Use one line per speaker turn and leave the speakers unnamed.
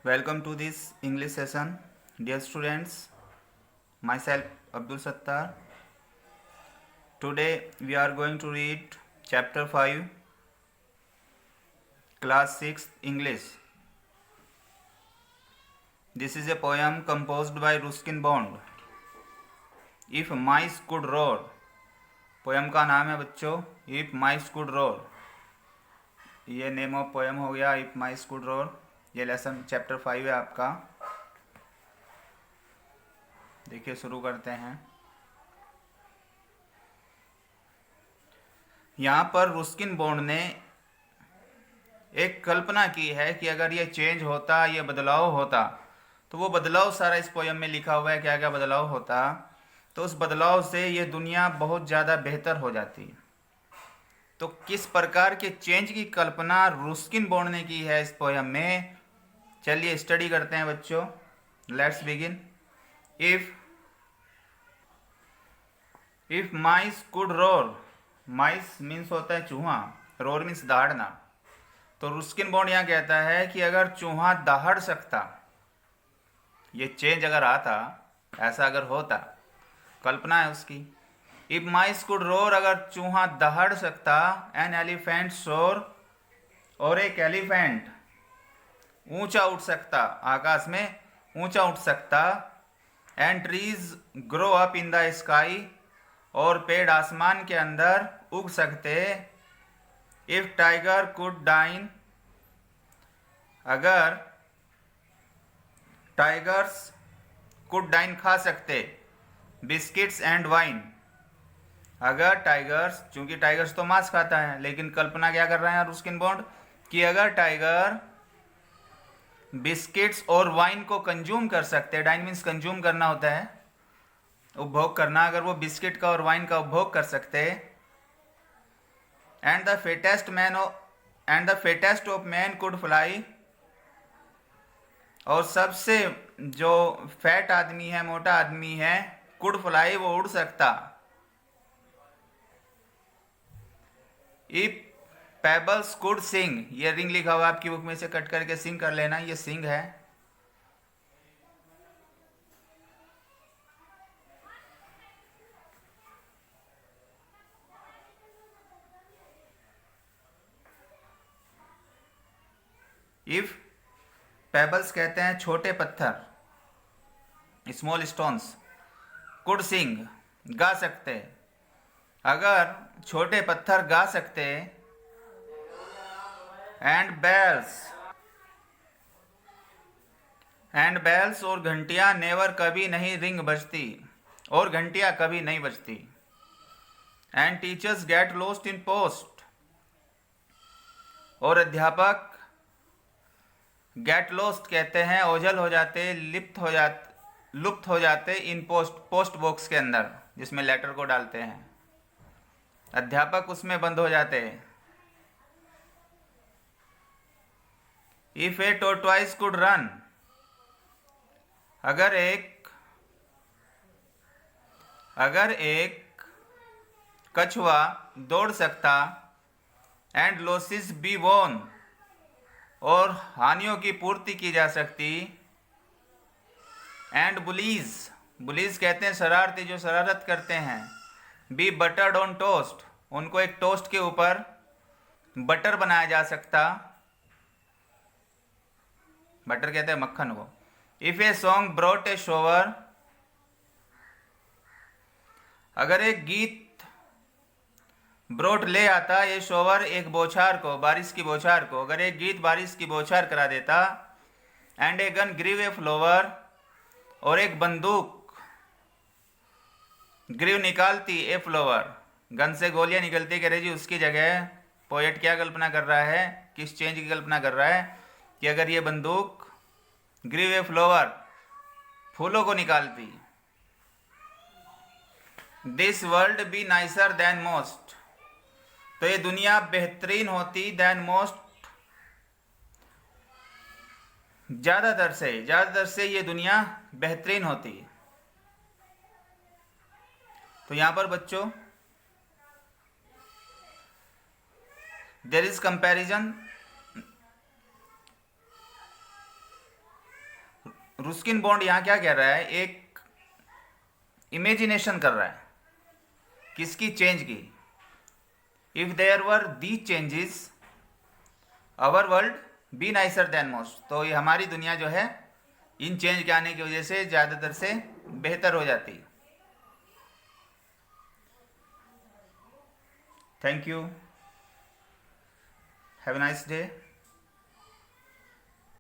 Welcome to this English session. Dear students, myself Abdul Sattar. Today we are going to read chapter 5, class 6 English. This is a poem composed by Ruskin Bond. If mice could roar. Poem का नाम है बच्चों if mice could roar. ये name of poem हो गया if mice could roar. ये lesson chapter 5 है आपका. देखिए शुरू करते हैं. यहाँ पर रुस्किन बॉन्ड ने एक कल्पना की है कि अगर ये चेंज होता, ये बदलाव होता, तो वो बदलाव सारा इस पोएम में लिखा हुआ है. क्या क्या बदलाव होता, तो उस बदलाव से ये दुनिया बहुत ज़्यादा बेहतर हो जाती. तो किस प्रकार के चेंज की कल्पना रुस्किन बॉन्ड ने की है इस पोएम में, चलिए स्टडी करते हैं बच्चों. Let's begin. If mice could roar. Mice means होता है चूहा, रोर मीन्स दहाड़ना. तो रुस्किन बॉन्ड यहाँ कहता है कि अगर चूहा दहाड़ सकता, ये चेंज अगर आता, ऐसा अगर होता, कल्पना है उसकी. इफ माइस कुड रोर, अगर चूहा दहाड़ सकता, एन एलिफेंट सोर, और एक एलिफेंट ऊंचा उठ सकता, आकाश में ऊंचा उठ सकता. And trees grow up in the sky, और पेड़ आसमान के अंदर उग सकते. इफ टाइगर कुड डाइन, अगर टाइगर्स कुड डाइन खा सकते. बिस्किट्स एंड वाइन, अगर टाइगर्स, चूंकि टाइगर्स तो मांस खाता है, लेकिन कल्पना क्या कर रहे हैं रुस्किन बॉन्ड कि अगर टाइगर बिस्किट्स और वाइन को कंज्यूम कर सकते. डाइन मीन्स कंज्यूम करना होता है, उपभोग करना. अगर वो बिस्किट का और वाइन का उपभोग कर सकते. And the fattest of man could fly, और सबसे जो फैट आदमी है, मोटा आदमी है, कुड फ्लाई, वो उड़ सकता. इफ पेबल्स कुड सिंग, ये रिंग लिखा हुआ आपकी बुक में से कट करके सिंग कर लेना, ये सिंग है. इफ पेबल्स कहते हैं छोटे पत्थर, स्मॉल स्टोन्स. कुड सिंग, गा सकते. अगर छोटे पत्थर गा सकते. एंड बेल्स, और घंटियां नेवर, कभी नहीं रिंग बजती, और घंटियां कभी नहीं बजती. And teachers get lost in post, और अध्यापक गेट लॉस्ट कहते हैं ओझल हो जाते, लुप्त हो जाते इन पोस्ट बॉक्स के अंदर, जिसमें लेटर को डालते हैं. अध्यापक उसमें बंद हो जाते. इफ ए टोर्टवाइस कुड रन, अगर एक कछुआ दौड़ सकता. एंड लॉसेस बी वोन, और हानियों की पूर्ति की जा सकती. एंड बुलीज कहते हैं शरारती, जो शरारत करते हैं. बी बटर्ड ऑन टोस्ट, उनको एक टोस्ट के ऊपर बटर बनाया जा सकता. बटर कहते हैं मक्खन को. If a song brought a shower, अगर एक गीत ब्रोट ले आता, ये शोवर एक बौछार को, बारिश की बौछार को. अगर एक गीत बारिश की बौछार करा देता. And a gun grieve a flower, और एक बंदूक ग्रीव निकालती ए फ्लोवर, गन से गोलियां निकलती. कह रहे जी उसकी जगह पोएट क्या कल्पना कर रहा है, किस चेंज की कल्पना कर रहा है कि अगर ये बंदूक ग्रीव ए फ्लोवर, फूलों को निकालती. This world be nicer than most, तो ये दुनिया बेहतरीन होती. देन मोस्ट, ज्यादातर से ये दुनिया बेहतरीन होती. तो यहां पर बच्चों there is comparison Ruskin Bond यहाँ क्या कह रहा है, एक इमेजिनेशन कर रहा है किसकी, चेंज की। If there were the changes our world be nicer than most, तो ये हमारी दुनिया जो है इन चेंज के आने की वजह से ज़्यादातर से बेहतर हो जाती है। Thank you, have a nice day.